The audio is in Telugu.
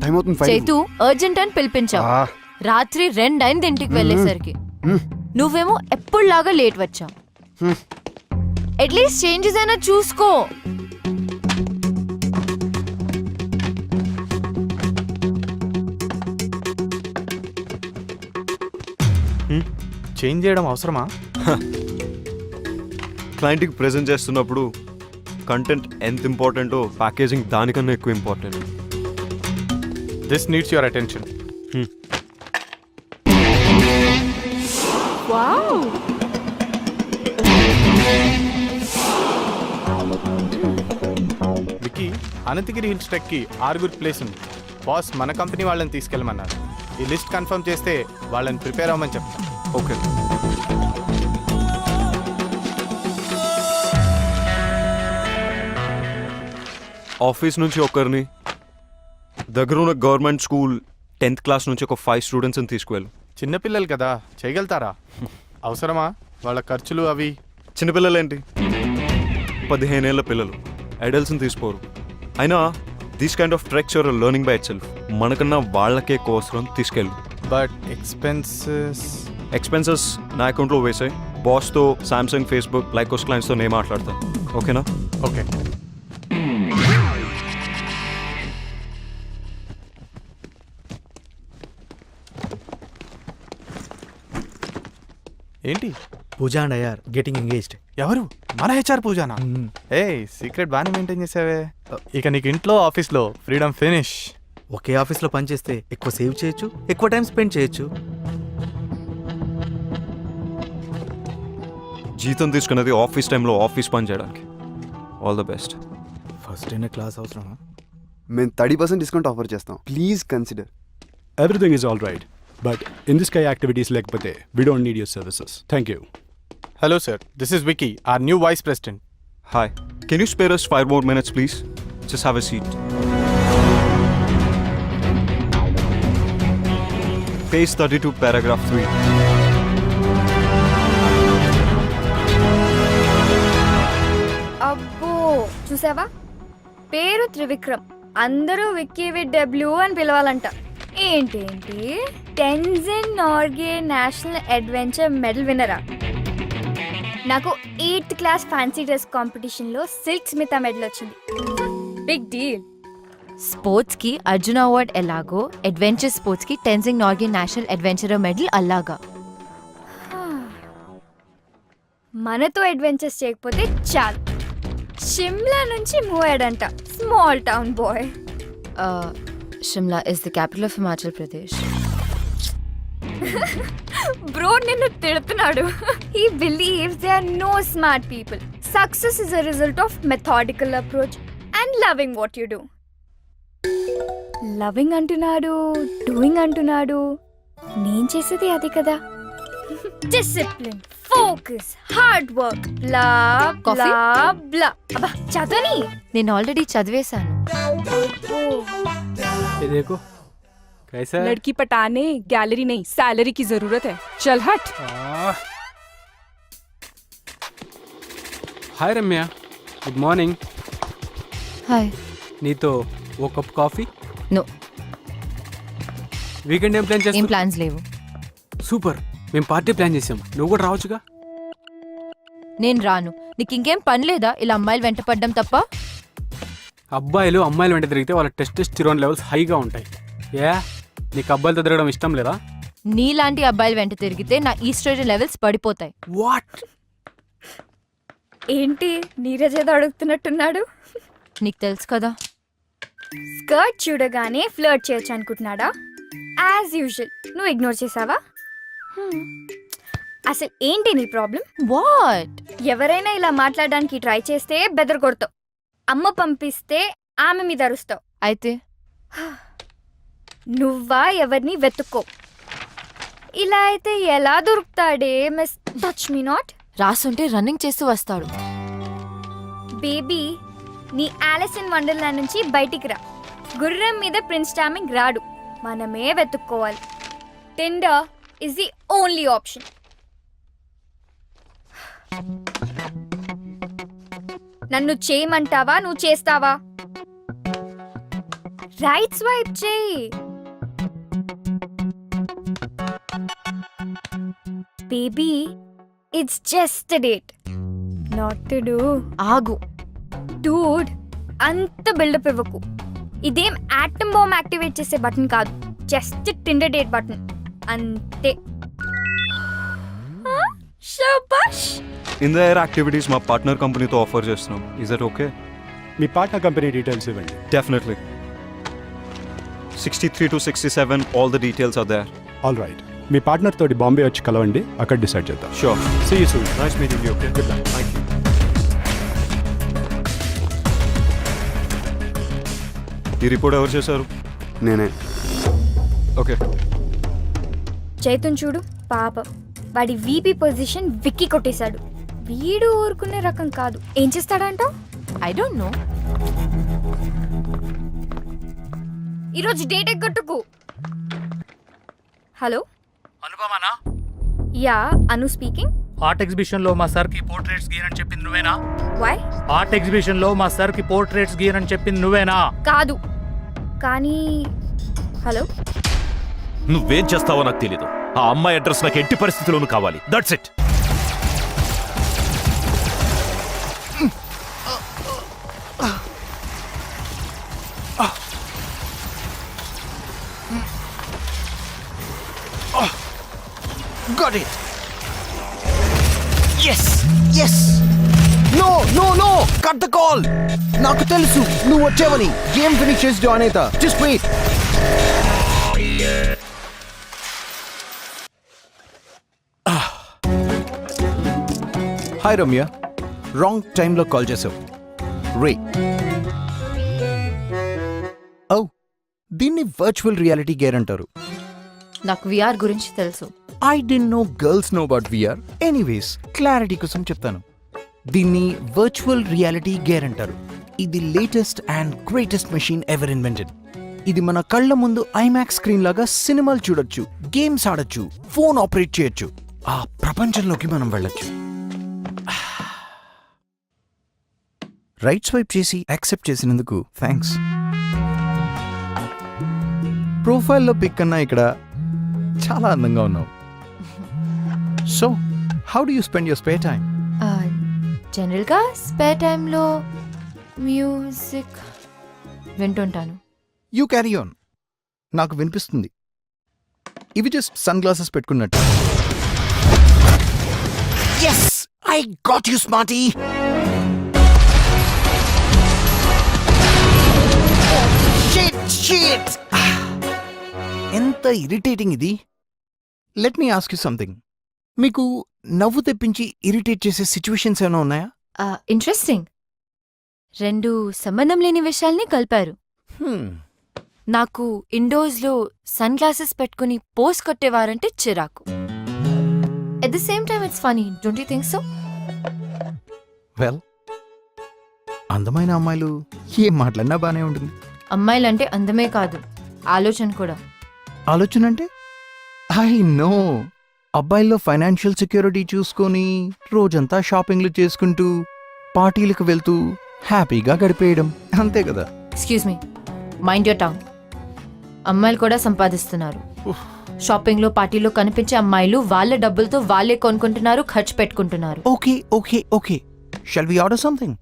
టైం అవుతుంది. చైతు అర్జెంట్ అని పిలిపించావు. రాత్రి 2 అయింది ఇంటికి వెళ్ళేసరికి. నువ్వేమో ఎప్పుడులాగా లేట్ వచ్చావు. అట్లీస్ట్ చేంజెస్ అయినా చూసుకో. చేంజ్ చేయడం అవసరమా? క్లయింట్కి ప్రెజెంట్ చేస్తున్నప్పుడు కంటెంట్ ఎంత ఇంపార్టెంటో ప్యాకేజింగ్ దానికన్నా ఎక్కువ important. This needs your attention. Wow, Vicky, Ananthagiri hills ట్రెక్కి 6 ప్లేస్ ఉంది. బాస్ మన కంపెనీ వాళ్ళని తీసుకెళ్ళమన్నారు. ఈ లిస్ట్ కన్ఫర్మ్ చేస్తే వాళ్ళని ప్రిపేర్ అవ్వమని చెప్తాను. ఓకే. ఆఫీస్ నుంచి ఒకరిని, దగ్గర ఉన్న గవర్నమెంట్ స్కూల్ 10th క్లాస్ నుంచి ఒక 5 స్టూడెంట్స్ని తీసుకువెళ్ళు. చిన్నపిల్లలు కదా, చేయగలుగుతారా? అవసరమా వాళ్ళ ఖర్చులు అవి? చిన్నపిల్లలేంటి, 15 ఏళ్ళ పిల్లలు, అడల్ట్స్ని తీసుకోరు. అయినా these kind of treks you're learning by itself. మనకన్నా వాళ్ళకే ఎక్కువ అవసరం, తీసుకెళ్ళు. బట్ ఎక్స్పెన్సెస్ నా అకౌంట్లో వేసాయి. బాస్తో, సామ్సంగ్, ఫేస్బుక్, లైకోస్ క్లయింట్స్తో నేను మాట్లాడతాను. ఓకేనా? ఓకే. ఏంటి? Pooja and I are getting engaged. ఎవరు? మన హెచ్ఆర్ పూజానా? ఏ సీక్రెట్ బాగానే మెయింటైన్ చేసావే. ఇక నీకు ఇంట్లో ఆఫీస్లో ఫ్రీడమ్ ఫినిష్. ఒకే ఆఫీస్లో పనిచేస్తే ఎక్కువ సేవ్ చేయొచ్చు, ఎక్కువ టైం స్పెండ్ చేయొచ్చు. జీతం తీసుకున్నది ఆఫీస్ టైంలో ఆఫీస్ పని చేయడానికి. All the best. ఫస్ట్ అయిన క్లాస్ అవసరమా? మేము 30% డిస్కౌంట్ ఆఫర్ చేస్తాం. Please consider. Everything is all right, but in this kind of activities lekapothe, we don't need your services. Thank you. Hello sir, this is Vicky, our new vice president. Hi, can you spare us 5 more minutes please? Just have a seat. Page 32, paragraph 3. అబ్బో చూసావా, పేరు త్రివిక్రమ్, అందరూ విక్కీ విత్ డబ్ల్యూ అని పిలవాలంట. ఏంటేంటి, Tenzin Norgay national adventure medal విన్నరా? నాకు 8th క్లాస్ ఫ్యాన్సీ డ్రెస్ కాంపిటీషన్లో సిల్క్ స్మిత మెడల్ వచ్చింది. Big deal. స్పోర్ట్స్ కి అర్జున అవార్డ్ ఎలాగో, అడ్వెంచర్ స్పోర్ట్స్ కి Tenzing Norgay national adventurer medal అలాగా. మనతో అడ్వెంచర్స్ చేయకపోతే చాలు. షిమ్లా నుంచి మూవ్ అయ్యాడంట, small town boy. Shimla is the capital of Himachal Pradesh. Bro నిన్ను తిడుతున్నాడు. He believes there are no smart people. Success is a result of methodical approach and loving what you do. Loving అంటున్నాడు, డూయింగ్ అంటున్నాడు. నేను చేసేది అది కదా. డిసిప్లిన్, ఫోకస్, హార్డ్ వర్క్, బ్లా బ్లా బ్లా. అబ్బా చదవని. నేను ఆల్రెడీ చదివేశాను. ये देखो कैसा है? लड़की पटाने गैलरी नहीं सैलरी की जरूरत है. चल हट. हाय रम्या, गुड మార్నింగ్. హాయ్. నీతో ఓ కప్ కాఫీ? నో, వీకెండ్ ఏం ప్లాన్ ఏం చేస్తావు? ప్లాన్స్ లేవు. సూపర్, మేము పార్టీ ప్లాన్ చేసాం, నువ్వు కూడా రావచ్చుగా. నేను రాను. నీకు ఇంకేం పని లేదా ఇలా అమ్మాయిలు వెంట పడ్డం తప్ప? అబ్బాయిలు అమ్మాయిలు వెంట తిరిగితే వాళ్ళ టెస్టోస్టెరాన్ లెవెల్స్ హైగా ఉంటాయి. ఏ నీకు అబ్బాయిలతో తిరగడం ఇష్టం లేదా? నీలాంటి అబ్బాయిలు వెంట తిరిగితే నా ఈస్ట్రోజన్ లెవెల్స్ పడిపోతాయి. వాట్? ఏంటి నీరజ్ ఏదో అడుగుతున్నట్టున్నాడు. నీకు తెలుసు కదా. స్కర్ట్ చూడగానే ఫ్లర్ట్ చేయొచ్చు అనుకుంటున్నాడా? యాజ్ యూజువల్ నువ్వు ఇగ్నోర్ చేసావా? అసలు ఏంటి నీ ప్రాబ్లం? వాట్? ఎవరైనా ఇలా మాట్లాడడానికి ట్రై చేస్తే బెదర్ కొడతావు. అమ్మ పంపిస్తే ఆమె మీద అరుస్తావు. అయితే నువ్వా ఎవరిని వెతుక్కో. ఇలా అయితే ఎలా దొరుకుతాడే మిస్ టచ్ మీ నాట్? రాసుంటే రన్నింగ్ చేస్తూ వస్తాడు. బేబీ, నీ ఆలిస్ ఇన్ వండర్లాండ్ నుంచి బయటికి రా. గుర్రం మీద ప్రిన్స్ చార్మింగ్ రాడు, మనమే వెతుక్కోవాలి. Tinder is the only option. నన్ను చేయమంటావా, నువ్వు చేస్తావా? రైట్ స్వైప్ చేయి. Baby, it's just a date. Not to do. ఆగు. డూడ్, అంత బిల్డప్ ఇవ్వకు. ఇదేం ఆటమ్ బాంబ్ యాక్టివేట్ చేసే బటన్ కాదు, జస్ట్ టిండర్ డేట్ బటన్ అంతే. శబాష్. ఇన్ ద ఎయిర్ యాక్టివిటీస్ మా పార్ట్నర్ కంపెనీతో ఆఫర్ చేస్తున్నాం. Is that okay? మీ పార్ట్నర్ కంపెనీ డీటెయిల్స్ ఇవ్వండి. Definitely. 63 to 67 all the details are there. All right, me partner తోటి బాంబే వచ్చి కలవండి, అక్కడ డిసైడ్ చేద్దాం. Sure. See you soon. Nice meeting you. Okay, good luck. Thank you. ఈ రిపోర్ట్ ఎవరు చేశారు? నేనే. ఓకే. చైతన్ చూడు, పాపం వాడి వీపీ పొజిషన్ విక్కీ కొట్టేశాడు. వీడు ఊరుకునే రకం కాదు. ఏం చేస్తాడంట? I don't know. ఈరోజు డేట్ ఎగ్గొట్టుకు. హలో అనుపమానా? యా, అను స్పీకింగ్. ఆర్ట్ ఎగ్జిబిషన్ లో మా సార్ కి పోర్ట్రేట్స్ గీయనని చెప్పింది నువ్వేనా? వై? ఆర్ట్ ఎగ్జిబిషన్ లో మా సార్ కి పోర్ట్రేట్స్ గీయనని చెప్పింది నువ్వేనా? కాదు, కానీ హలో, నువ్వేం చేస్తావో నాకు తెలీదు. ఆ అమ్మాయి అడ్రస్ నాకు ఎట్టి పరిస్థితుల్లోనూ కావాలి. That's it. Got it. Yes. Yes. No, no, no. Cut the call. నాకు తెలుసు నువ్వు వచ్చావని. గేమ్ ఫినిష్ చేసి జాయిన్ అవుతా. Just wait. Hi Ramya, wrong టైంలో కాల్ చేసావు. రే, ఓ, దీన్ని వర్చువల్ రియాలిటీ గేర్ అంటారు. నాకు విఆర్ గురించి తెలుసు. I don't know girls know about VR. Anyways, clarity కోసం చెప్తాను. దీన్ని వర్చువల్ రియాలిటీ గేర్ అంటారు. ఇది latest and greatest machine ever invented. ఇది మన కళ్ళ ముందు ఐమాక్స్ స్క్రీన్ లాగా సినిమాలు చూడొచ్చు, గేమ్స్ ఆడొచ్చు, ఫోన్ ఆపరేట్ చేయొచ్చు. ఆ ప్రపంచంలోకి మనం వెళ్ళొచ్చు. రైట్ స్వైప్ చేసి యాక్సెప్ట్ చేసినందుకు థ్యాంక్స్. ప్రొఫైల్లో పిక్ కన్నా ఇక్కడ చాలా అందంగా ఉన్నావు. So how do you spend your spare time? జనరల్గా స్పేర్ టైంలో మ్యూజిక్ వింటుంటాను. You carry on. నాకు వినిపిస్తుంది. ఇవి జస్ట్ సన్ గ్లాసెస్ పెట్టుకున్నట్టు. Yes, I got you smarty. ఎంత ఇరిటేటింగ్ ఇది. Let me ask you something. మీకు నవ్వు తెప్పించి ఇరిటేట్ చేసే సిచ్యువేషన్స్ ఏమైనా ఉన్నాయా? ఇంట్రెస్టింగ్. రెండు సంబంధం లేని విషయాల్ని కలిపారు. నాకు ఇండోర్స్లో సన్ గ్లాసెస్ పెట్టుకుని పోస్ కొట్టేవారంటే చిరాకు. At the same time it's funny, don't you think so? Well, అందమైన అమ్మాయిలు ఏం మాట్లాడినా బానే ఉంటుంది. అమ్మాయిలంటే అందమే కాదు, ఆలోచన కూడా. ఆలోచన అంటే? I know. అబ్బాయిల్లో ఫైనాన్షియల్ సెక్యూరిటీ చూసుకొని రోజంతా షాపింగ్లు చేసుకుంటూ పార్టీలకు వెళ్తూ హ్యాపీగా గడిపేయడం, అంతే కదా? Excuse me, mind your tongue. అమ్మాయిలు కూడా సంపాదిస్తున్నారు. షాపింగ్లో పార్టీలో కనిపించే అమ్మాయిలు వాళ్ళ డబ్బులతో వాళ్ళే కొనుక్కుంటున్నారు, ఖర్చు పెట్టుకుంటున్నారు. Okay okay okay, shall we order something?